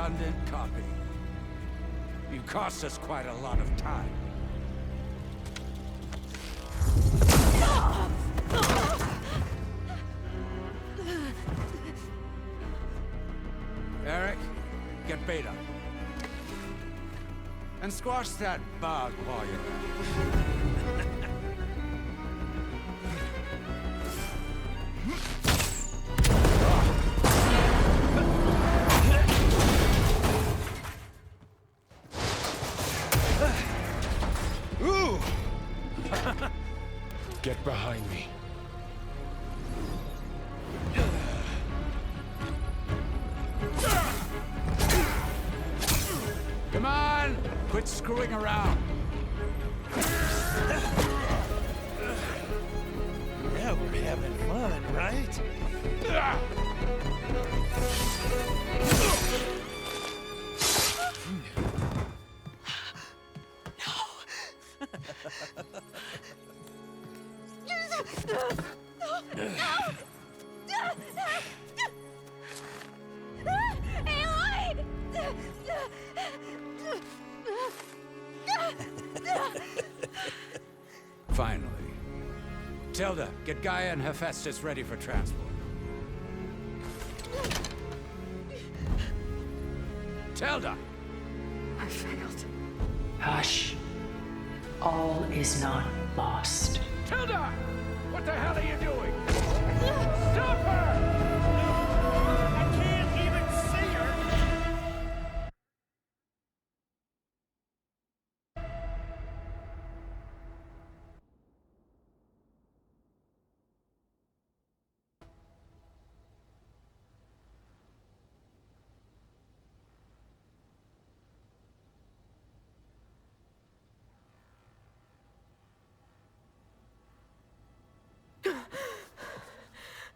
redundant copy. You cost us quite a lot of time. Eric, get Beta. And squash that bug while you're at it. Ooh! Get behind me. Come on! Quit screwing around. Yeah, we're having fun, right? Finally. Tilda, get Gaia and Hephaestus ready for transport. Tilda! I failed. Hush. All is not lost. Tilda! What the hell are you doing? Stop her! I can't even see her!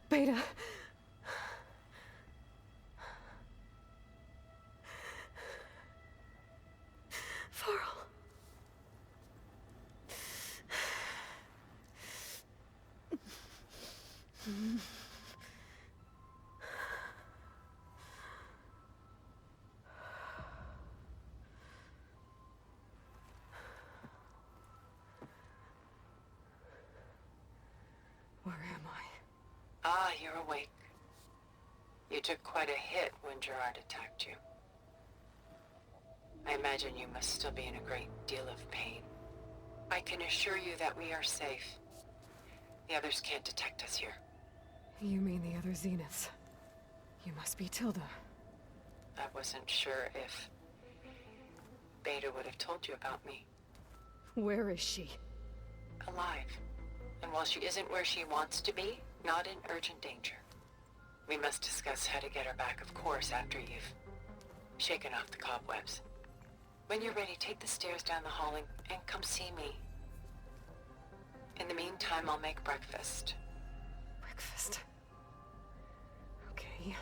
Beta. Varl. Where am I? Ah, you're awake. You took quite a hit when Gerard attacked you. I imagine you must still be in a great deal of pain. I can assure you that we are safe. The others can't detect us here. You mean the other Zeniths? You must be Tilda. I wasn't sure if Beta would have told you about me. Where is she? Alive. And while she isn't where she wants to be, not in urgent danger. We must discuss how to get her back, of course, after you've shaken off the cobwebs. When you're ready, take the stairs down the hall and come see me. In the meantime, I'll make breakfast. Breakfast. Okay.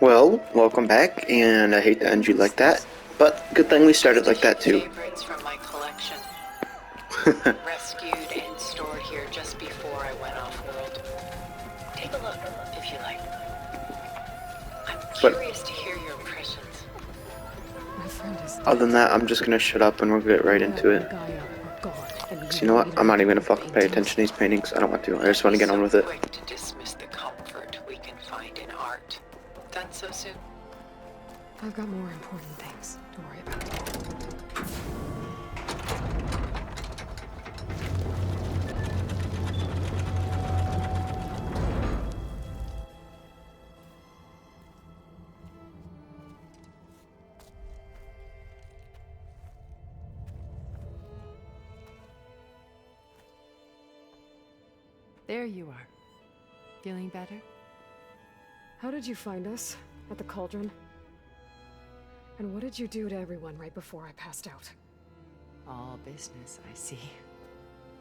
Well, welcome back, and I hate to end you like that, but good thing we started like that too. Favorites from my collection. Rescued and stored here just before I went off-world. Take a look, if you like. I'm curious to hear your impressions. My friend is Other than that, I'm just gonna shut up and we'll get right into it. Because you know what? I'm not even gonna fucking pay attention to these paintings. I don't want to. I just want to get on with it. Quick to dismiss the comfort we can find in art. Done so soon? I've got more important things to worry about. There you are. Feeling better? How did you find us? At the Cauldron? And what did you do to everyone right before I passed out? All business, I see.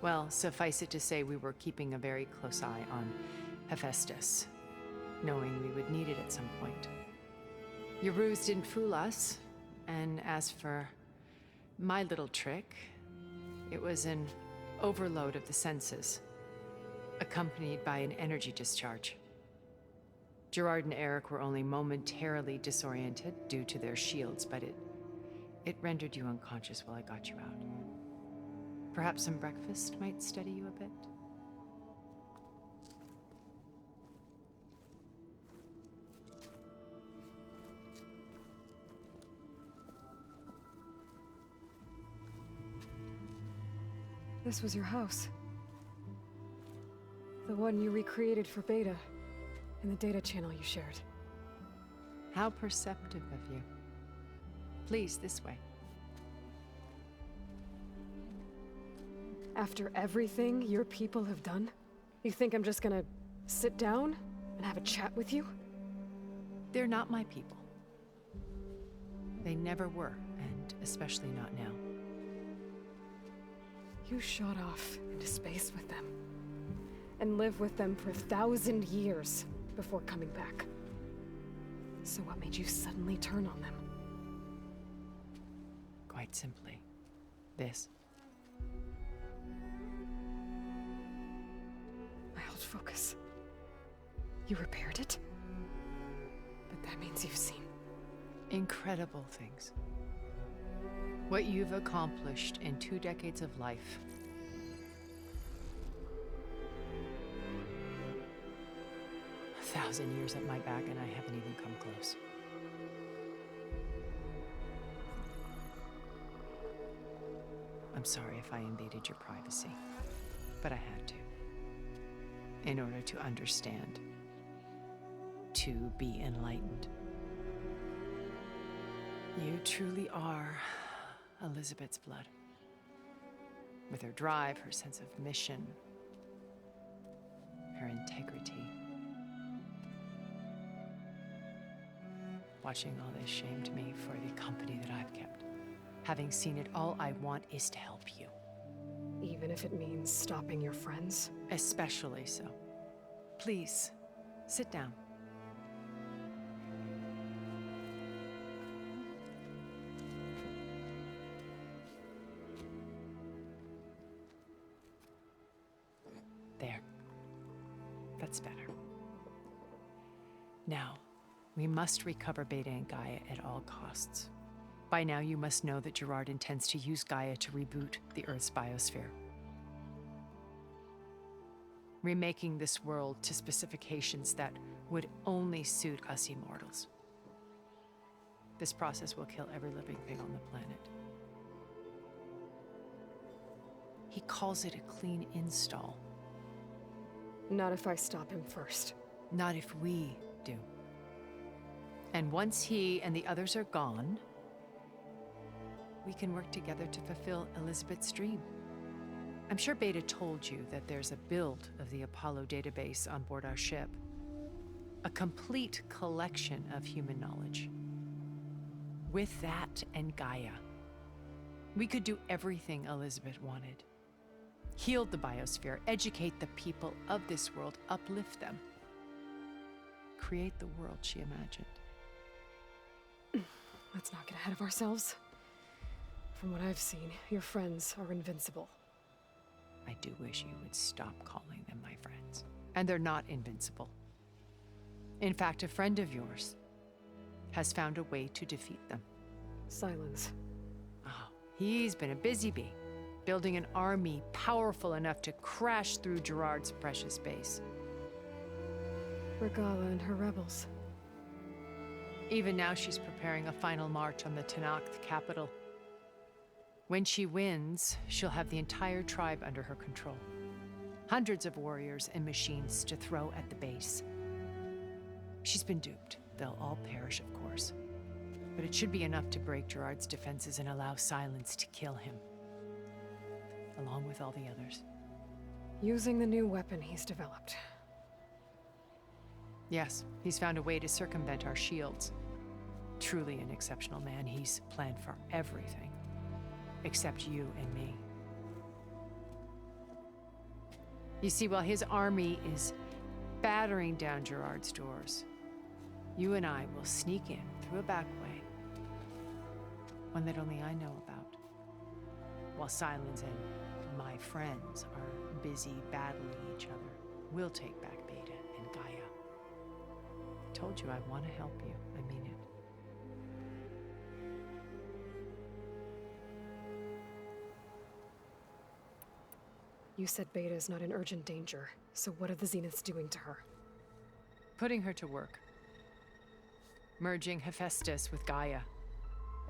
Well, suffice it to say we were keeping a very close eye on Hephaestus, knowing we would need it at some point. Your ruse didn't fool us, and as for my little trick, it was an overload of the senses, accompanied by an energy discharge. Gerard and Eric were only momentarily disoriented due to their shields, but it rendered you unconscious while I got you out. Perhaps some breakfast might steady you a bit? This was your house. The one you recreated for Beta, in the data channel you shared. How perceptive of you. Please, this way. After everything your people have done, you think I'm just gonna sit down and have a chat with you? They're not my people. They never were, and especially not now. You shot off into space with them, and lived with them for 1,000 years before coming back. So what made you suddenly turn on them? Quite simply, this. My old focus. You repaired it? But that means you've seen. Incredible things. What you've accomplished in 2 decades of life. A 1,000 years at my back and I haven't even come close. I'm sorry if I invaded your privacy, but I had to. In order to understand. To be enlightened. You truly are Elizabeth's blood. With her drive, her sense of mission, her integrity. Watching all this shamed me for the company that I've kept. Having seen it, all I want is to help you. Even if it means stopping your friends? Especially so. Please, sit down. There. That's better. Now, we must recover Beta and Gaia at all costs. By now, you must know that Gerard intends to use Gaia to reboot the Earth's biosphere. Remaking this world to specifications that would only suit us immortals. This process will kill every living thing on the planet. He calls it a clean install. Not if I stop him first. Not if we do. And once he and the others are gone, we can work together to fulfill Elizabeth's dream. I'm sure Beta told you that there's a build of the Apollo database on board our ship. A complete collection of human knowledge. With that and Gaia, we could do everything Elizabeth wanted. Heal the biosphere, educate the people of this world, uplift them. Create the world she imagined. Let's not get ahead of ourselves. From what I've seen, your friends are invincible. I do wish you would stop calling them my friends. And they're not invincible. In fact, a friend of yours has found a way to defeat them. Silence. Oh, he's been a busy bee, building an army powerful enough to crash through Gerard's precious base. Regala and her rebels. Even now, she's preparing a final march on the Tenakth capital. When she wins, she'll have the entire tribe under her control. Hundreds of warriors and machines to throw at the base. She's been duped. They'll all perish, of course. But it should be enough to break Gerard's defenses and allow Silence to kill him. Along with all the others. Using the new weapon he's developed. Yes, he's found a way to circumvent our shields. Truly an exceptional man. He's planned for everything. Except you and me. You see, while his army is battering down Gerard's doors, you and I will sneak in through a back way. One that only I know about. While Sylens and my friends are busy battling each other, we'll take back Beta and Gaia. I told you I want to help you. I mean it. You said Beta is not in urgent danger, so what are the Zeniths doing to her? Putting her to work. Merging Hephaestus with Gaia.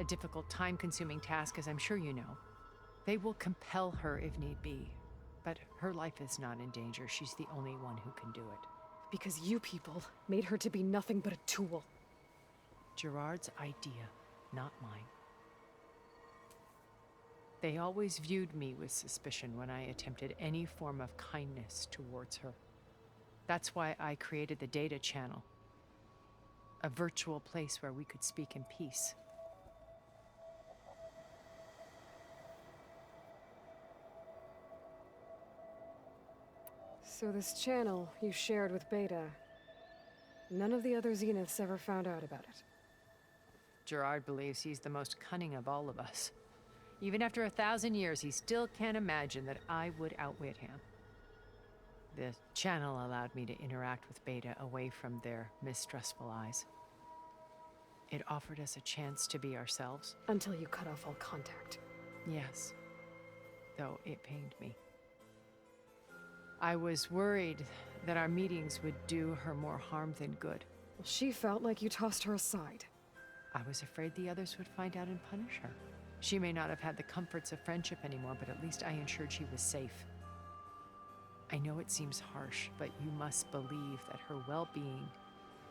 A difficult, time-consuming task, as I'm sure you know. They will compel her if need be. But her life is not in danger. She's the only one who can do it. Because you people made her to be nothing but a tool. Gerard's idea, not mine. They always viewed me with suspicion when I attempted any form of kindness towards her. That's why I created the Data Channel. A virtual place where we could speak in peace. So this channel you shared with Beta, none of the other Zeniths ever found out about it. Gerard believes he's the most cunning of all of us. Even after 1,000 years, he still can't imagine that I would outwit him. The channel allowed me to interact with Beta away from their mistrustful eyes. It offered us a chance to be ourselves. Until you cut off all contact. Yes, though it pained me. I was worried that our meetings would do her more harm than good. Well, she felt like you tossed her aside. I was afraid the others would find out and punish her. She may not have had the comforts of friendship anymore, but at least I ensured she was safe. I know it seems harsh, but you must believe that her well-being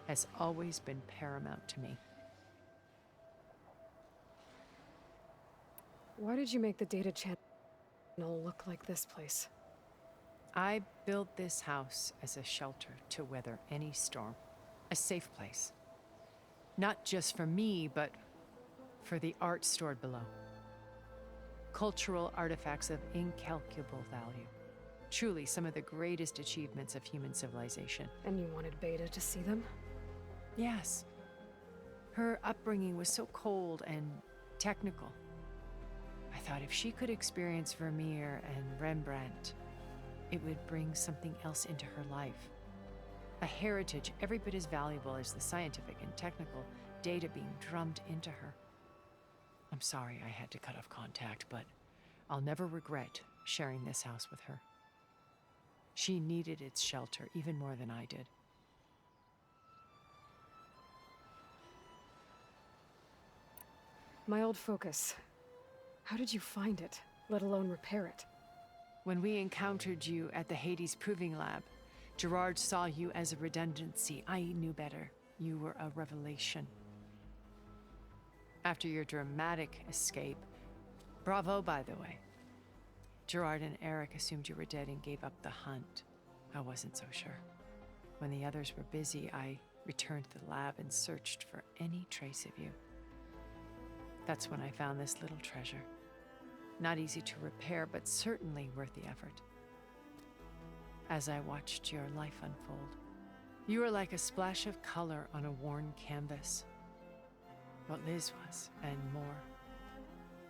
has always been paramount to me. Why did you make the Data Channel look like this place? I built this house as a shelter to weather any storm. A safe place. Not just for me, but for the art stored below. Cultural artifacts of incalculable value. Truly some of the greatest achievements of human civilization. And you wanted Beta to see them? Yes. Her upbringing was so cold and technical. I thought if she could experience Vermeer and Rembrandt, it would bring something else into her life. A heritage every bit as valuable as the scientific and technical data being drummed into her. I'm sorry I had to cut off contact, but I'll never regret sharing this house with her. She needed its shelter even more than I did. My old focus. How did you find it, let alone repair it? When we encountered you at the Hades Proving Lab, Gerard saw you as a redundancy. I knew better. You were a revelation. After your dramatic escape, bravo, by the way. Gerard and Eric assumed you were dead and gave up the hunt. I wasn't so sure. When the others were busy, I returned to the lab and searched for any trace of you. That's when I found this little treasure. Not easy to repair, but certainly worth the effort. As I watched your life unfold, you were like a splash of color on a worn canvas. What Liz was, and more.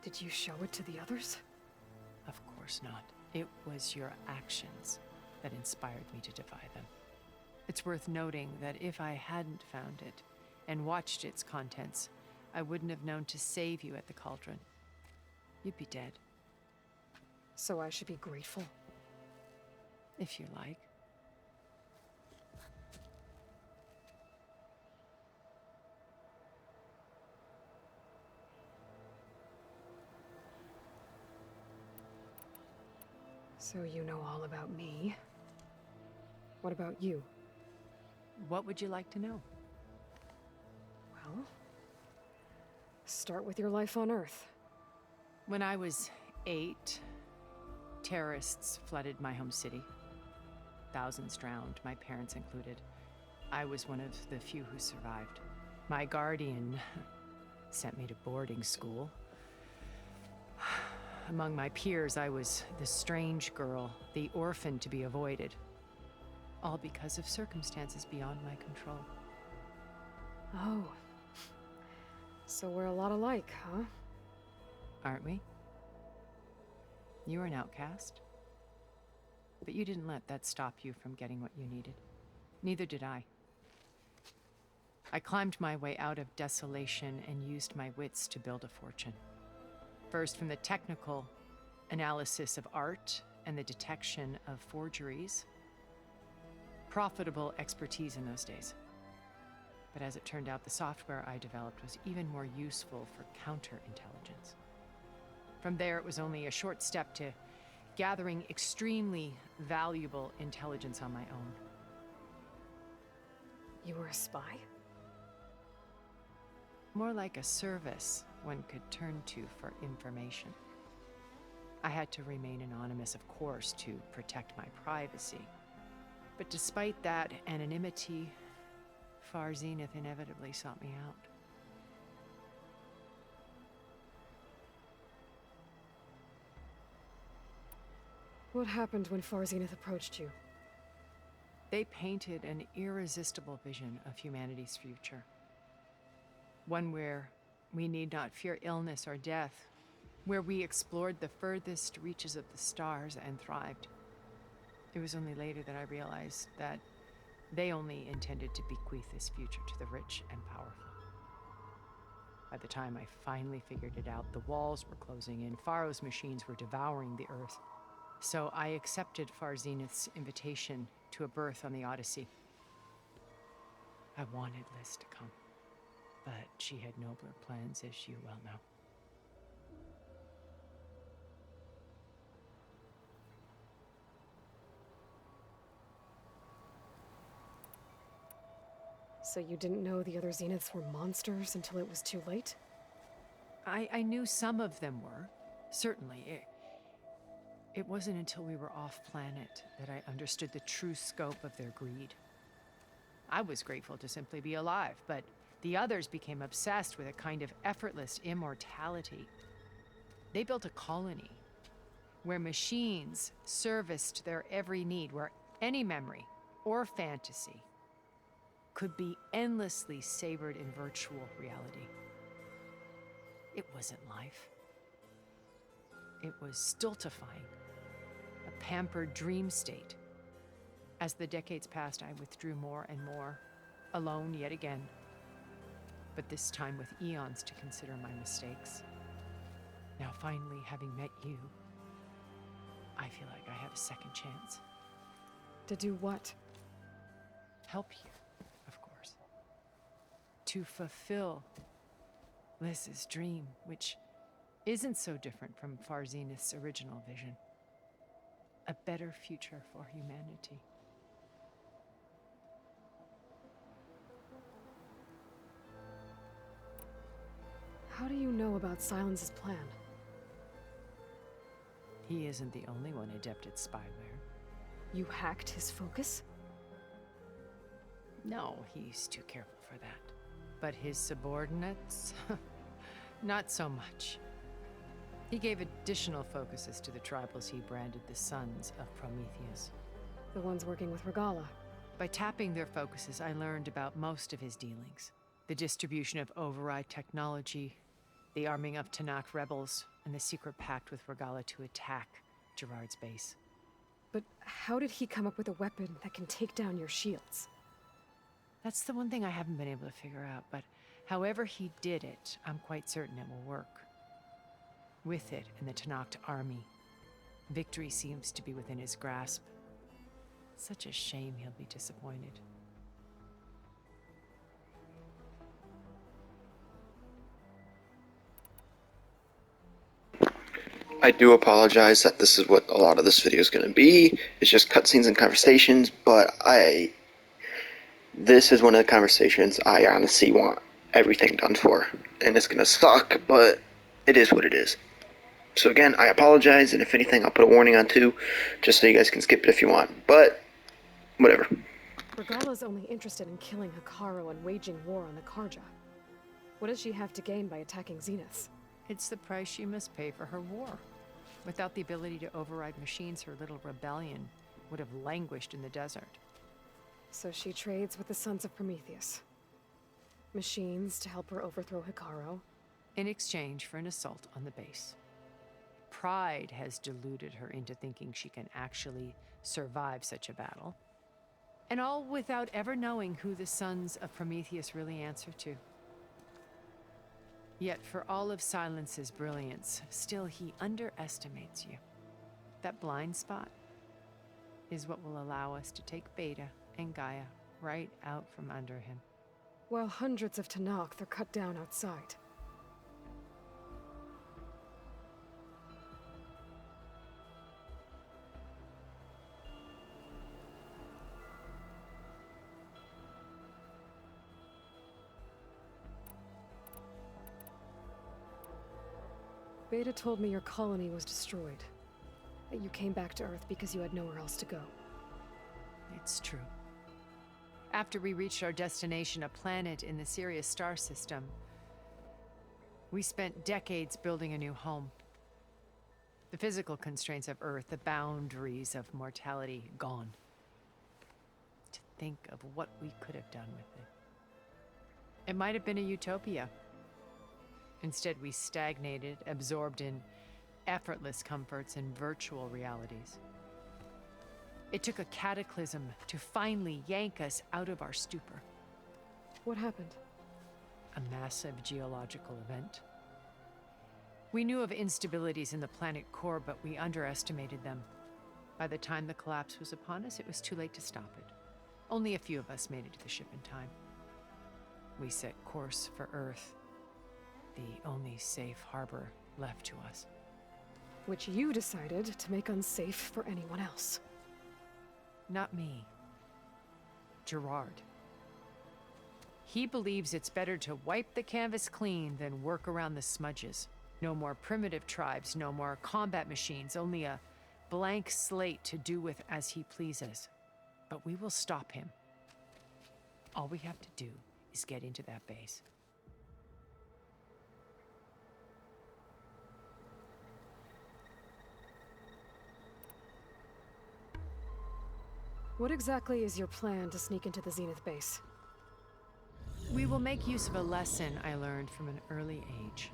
Did you show it to the others? Of course not. It was your actions that inspired me to defy them. It's worth noting that if I hadn't found it and watched its contents, I wouldn't have known to save you at the cauldron. You'd be dead. So I should be grateful? If you like. So you know all about me. What about you? What would you like to know? Well, start with your life on Earth. When I was 8, terrorists flooded my home city. thousands drowned, my parents included. I was one of the few who survived. My guardian sent me to boarding school. Among my peers, I was the strange girl, the orphan to be avoided. All because of circumstances beyond my control. Oh. So we're a lot alike, huh? Aren't we? You were an outcast. But you didn't let that stop you from getting what you needed. Neither did I. I climbed my way out of desolation and used my wits to build a fortune. First, from the technical analysis of art and the detection of forgeries. Profitable expertise in those days. But as it turned out, the software I developed was even more useful for counterintelligence. From there, it was only a short step to gathering extremely valuable intelligence on my own. You were a spy? More like a service one could turn to for information. I had to remain anonymous, of course, to protect my privacy. But despite that anonymity, Far Zenith inevitably sought me out. What happened when Far Zenith approached you? They painted an irresistible vision of humanity's future. One where we need not fear illness or death, where we explored the furthest reaches of the stars and thrived. It was only later that I realized that they only intended to bequeath this future to the rich and powerful. By the time I finally figured it out, the walls were closing in, Pharaoh's machines were devouring the earth. So I accepted Far Zenith's invitation to a berth on the Odyssey. I wanted Liz to come, but she had nobler plans, as you well know. So you didn't know the other Zeniths were monsters until it was too late? I knew some of them were, certainly. It wasn't until we were off-planet that I understood the true scope of their greed. I was grateful to simply be alive, but the others became obsessed with a kind of effortless immortality. They built a colony where machines serviced their every need, where any memory or fantasy could be endlessly savored in virtual reality. It wasn't life. It was stultifying, a pampered dream state. As the decades passed, I withdrew more and more, alone yet again, but this time with eons to consider my mistakes. Now finally, having met you, I feel like I have a second chance. To do what? Help you, of course. To fulfill Liz's dream, which isn't so different from Far Zenith's original vision. A better future for humanity. How do you know about Silence's plan? He isn't the only one adept at spyware. You hacked his focus? No, he's too careful for that. But his subordinates? Not so much. He gave additional focuses to the tribals he branded the Sons of Prometheus. The ones working with Regalla. By tapping their focuses, I learned about most of his dealings. The distribution of override technology, the arming of Tanakh rebels, and the secret pact with Regalla to attack Gerard's base. But how did he come up with a weapon that can take down your shields? That's the one thing I haven't been able to figure out, but however he did it, I'm quite certain it will work. With it and the Tanakh army, victory seems to be within his grasp. Such a shame he'll be disappointed. I do apologize that this is what a lot of this video is going to be. It's just cutscenes and conversations, but this is one of the conversations I honestly want everything done for. And it's going to suck, but it is what it is. So again, I apologize, and if anything, I'll put a warning on too, just so you guys can skip it if you want. But Whatever. Regala's only interested in killing Hekarro and waging war on the Karja. What does she have to gain by attacking Zeniths? It's the price she must pay for her war. Without the ability to override machines, her little rebellion would have languished in the desert. So she trades with the Sons of Prometheus. Machines to help her overthrow Hekarro. In exchange for an assault on the base. Pride has deluded her into thinking she can actually survive such a battle. And all without ever knowing who the Sons of Prometheus really answer to. Yet for all of Silence's brilliance, still he underestimates you. That blind spot is what will allow us to take Beta and Gaia right out from under him. While hundreds of Tenakth are cut down outside. Beta told me your colony was destroyed. That you came back to Earth because you had nowhere else to go. It's true. After we reached our destination, a planet in the Sirius star system, we spent decades building a new home. The physical constraints of Earth, the boundaries of mortality, gone. To think of what we could have done with it. It might have been a utopia. Instead, we stagnated, absorbed in effortless comforts and virtual realities. It took a cataclysm to finally yank us out of our stupor. What happened? A massive geological event. We knew of instabilities in the planet core, but we underestimated them. By the time the collapse was upon us, it was too late to stop it. Only a few of us made it to the ship in time. We set course for Earth, the only safe harbor left to us. Which you decided to make unsafe for anyone else. Not me. Gerard. He believes it's better to wipe the canvas clean than work around the smudges. No more primitive tribes, no more combat machines, only a blank slate to do with as he pleases. But we will stop him. All we have to do is get into that base. What exactly is your plan to sneak into the Zenith base? We will make use of a lesson I learned from an early age.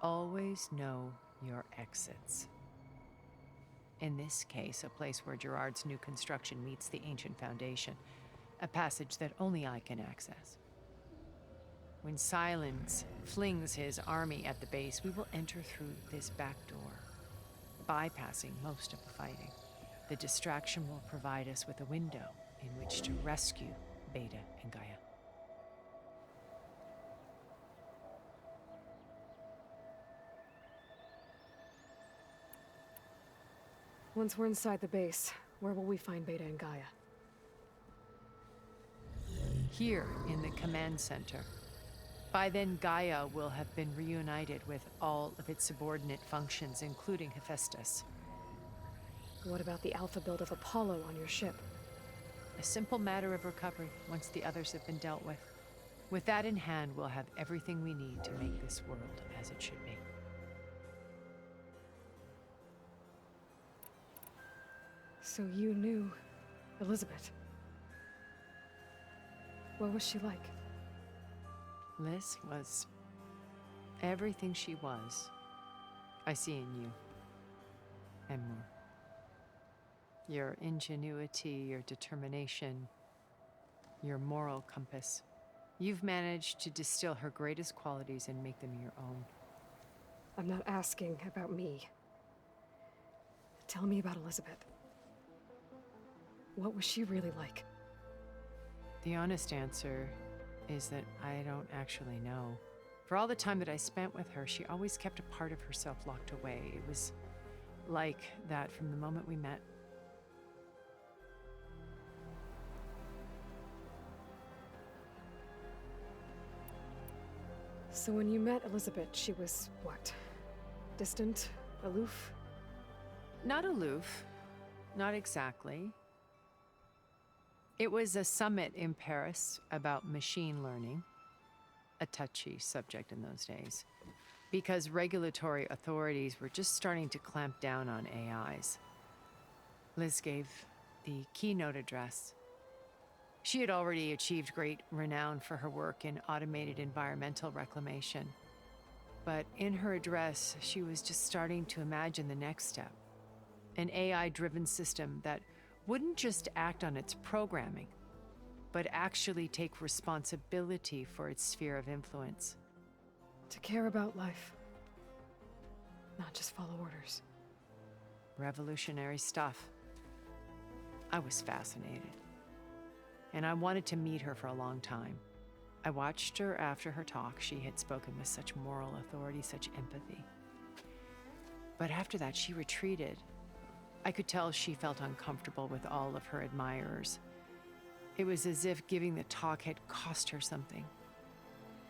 Always know your exits. In this case, a place where Gerard's new construction meets the ancient foundation, a passage that only I can access. When Silence flings his army at the base, we will enter through this back door, bypassing most of the fighting. The distraction will provide us with a window in which to rescue Beta and Gaia. Once we're inside the base, where will we find Beta and Gaia? Here in the command center. By then, Gaia will have been reunited with all of its subordinate functions, including Hephaestus. What about the alpha build of Apollo on your ship? A simple matter of recovery once the others have been dealt with. With that in hand, we'll have everything we need to make this world as it should be. So you knew Elizabeth. What was she like? Liz was everything she was. I see in you. And more. Your ingenuity, your determination, your moral compass. You've managed to distill her greatest qualities and make them your own. I'm not asking about me. Tell me about Elizabeth. What was she really like? The honest answer is that I don't actually know. For all the time that I spent with her, she always kept a part of herself locked away. It was like that from the moment we met. So when you met Elizabeth, she was what? Distant? Aloof? Not aloof. Not exactly. It was a summit in Paris about machine learning, a touchy subject in those days, because regulatory authorities were just starting to clamp down on AIs. Liz gave the keynote address. She had already achieved great renown for her work in automated environmental reclamation. But in her address, she was just starting to imagine the next step, an AI-driven system that wouldn't just act on its programming, but actually take responsibility for its sphere of influence. To care about life, not just follow orders. Revolutionary stuff. I was fascinated, and I wanted to meet her for a long time. I watched her after her talk. She had spoken with such moral authority, such empathy. But after that, she retreated. I could tell she felt uncomfortable with all of her admirers. It was as if giving the talk had cost her something.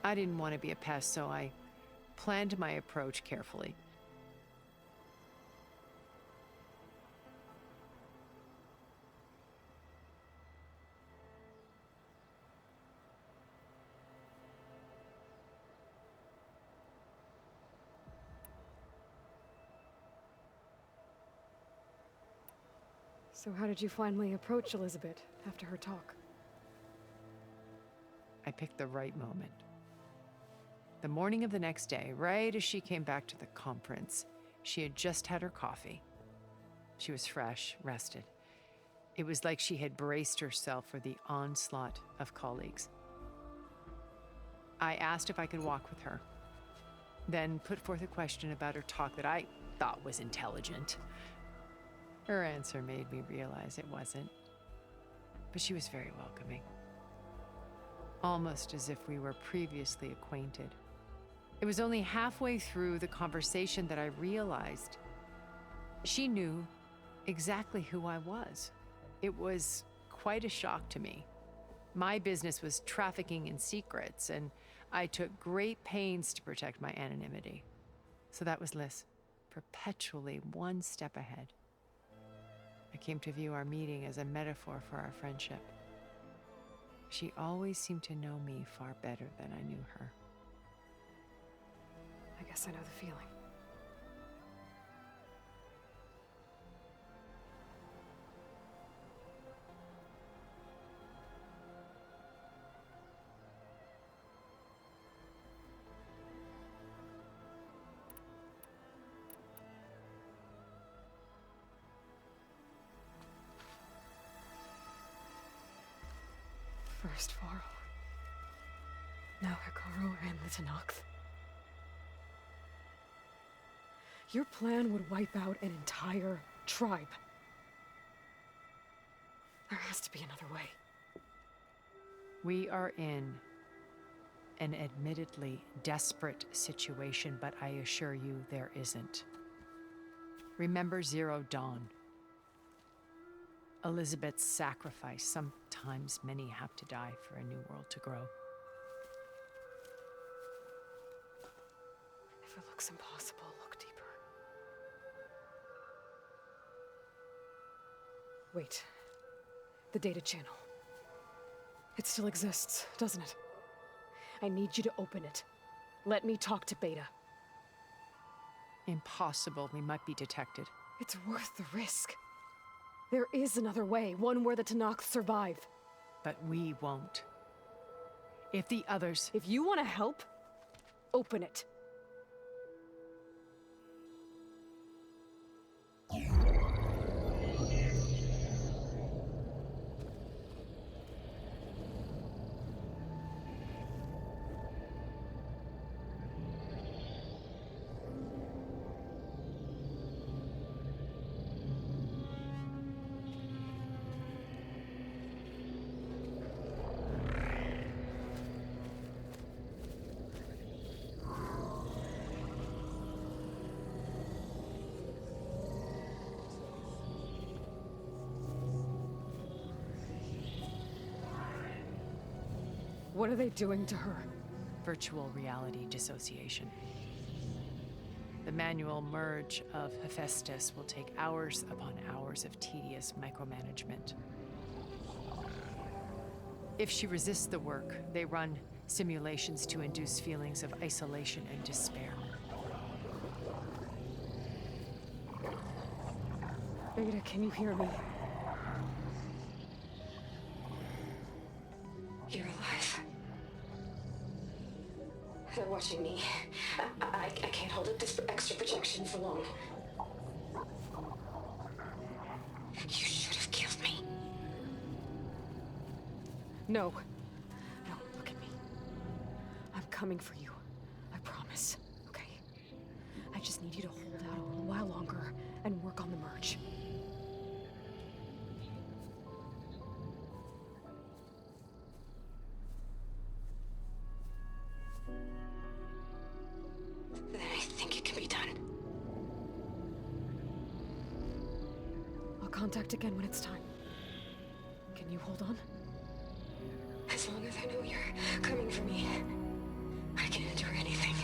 I didn't want to be a pest, so I planned my approach carefully. So how did you finally approach Elizabeth after her talk? I picked the right moment. The morning of the next day, right as she came back to the conference, she had just had her coffee. She was fresh, rested. It was like she had braced herself for the onslaught of colleagues. I asked if I could walk with her, then put forth a question about her talk that I thought was intelligent. Her answer made me realize it wasn't, but she was very welcoming. Almost as if we were previously acquainted. It was only halfway through the conversation that I realized she knew exactly who I was. It was quite a shock to me. My business was trafficking in secrets, and I took great pains to protect my anonymity. So that was Liz, perpetually one step ahead. I came to view our meeting as a metaphor for our friendship. She always seemed to know me far better than I knew her. I guess I know the feeling. First Varl, now Hekarro and the Tenakth. Your plan would wipe out an entire tribe. There has to be another way. We are in an admittedly desperate situation, but I assure you there isn't. Remember Zero Dawn. Elizabeth's sacrifice. Sometimes many have to die for a new world to grow. If it looks impossible, look deeper. Wait. The data channel. It still exists, doesn't it? I need you to open it. Let me talk to Beta. Impossible. We might be detected. It's worth the risk. There is another way, one where the Tenakth survive. But we won't. If the others... If you want to help, open it. What are they doing to her? Virtual reality dissociation. The manual merge of Hephaestus will take hours upon hours of tedious micromanagement. If she resists the work, they run simulations to induce feelings of isolation and despair. Beta, can you hear me? You're alive. They're watching me. I can't hold up this extra protection for long. You should have killed me. No. No, look at me. I'm coming for you. I promise, okay? I just need you to hold out a little while longer and work on the merge. Then I think it can be done. I'll contact again when it's time. Can you hold on? As long as I know you're coming for me, I can endure anything.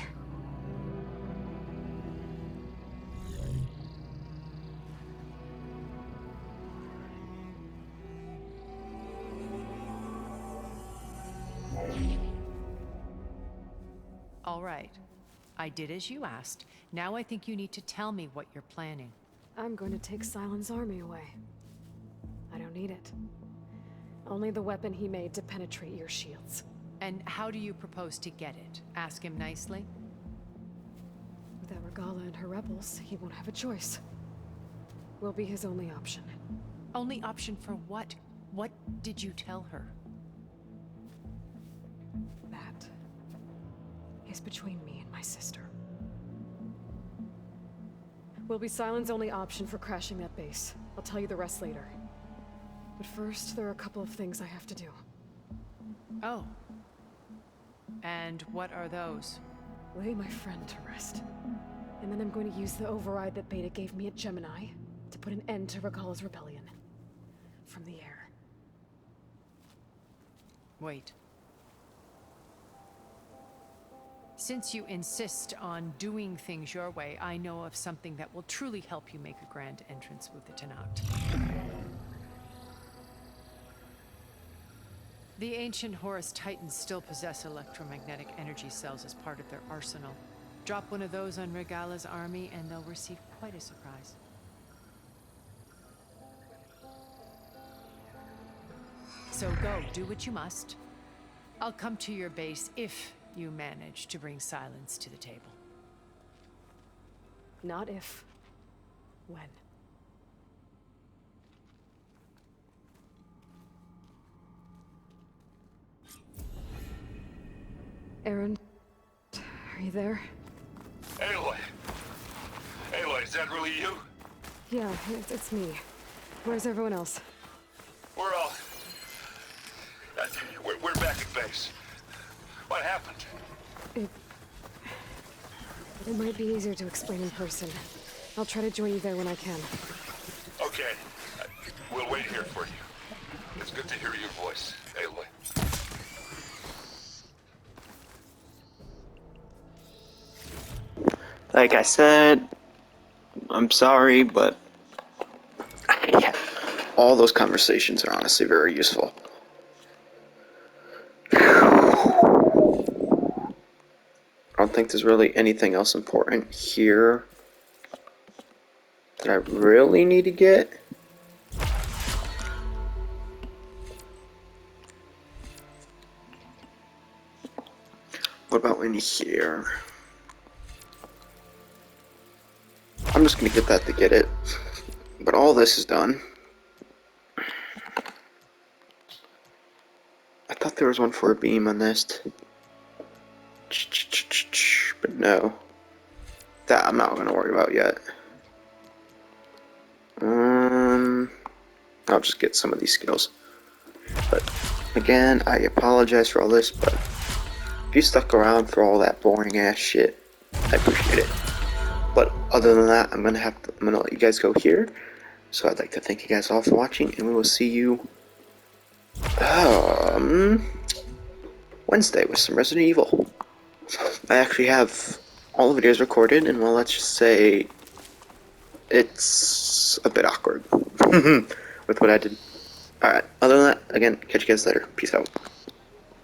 All right. I did as you asked. Now I think you need to tell me what you're planning. I'm going to take Sylens' army away. I don't need it. Only the weapon he made to penetrate your shields. And how do you propose to get it? Ask him nicely? Without Regala and her rebels, he won't have a choice. We'll be his only option. Only option for what? What did you tell her? That is between me and my sister. Will be Sylens' only option for crashing that base. I'll tell you the rest later. But first, there are a couple of things I have to do. Oh. And what are those? Lay my friend to rest. And then I'm going to use the override that Beta gave me at Gemini to put an end to Regala's rebellion. From the air. Wait. Since you insist on doing things your way, I know of something that will truly help you make a grand entrance with the Tenakth. The ancient Horus Titans still possess electromagnetic energy cells as part of their arsenal. Drop one of those on Regala's army and they'll receive quite a surprise. So go, do what you must. I'll come to your base if you manage to bring Sylens to the table. Not if. When. Aaron, are you there? Aloy! Aloy, is that really you? Yeah, it's me. Where's everyone else? We're all... we're back at base. What happened? It might be easier to explain in person. I'll try to join you there when I can. Okay. We'll wait here for you. It's good to hear your voice, Aloy. Like I said, I'm sorry, but yeah, all those conversations are honestly very useful. I don't think there's really anything else important here that I really need to get. What about in here? I'm just gonna get that to get it. But all this is done. I thought there was one for a beam on this. But no. That I'm not gonna worry about yet. I'll just get some of these skills. But again, I apologize for all this, but if you stuck around for all that boring ass shit, I appreciate it. But other than that, I'm gonna let you guys go here. So I'd like to thank you guys all for watching, and we will see you Wednesday with some Resident Evil. I actually have all the videos recorded, and well, let's just say it's a bit awkward with what I did. Alright, other than that, again, catch you guys later. Peace out.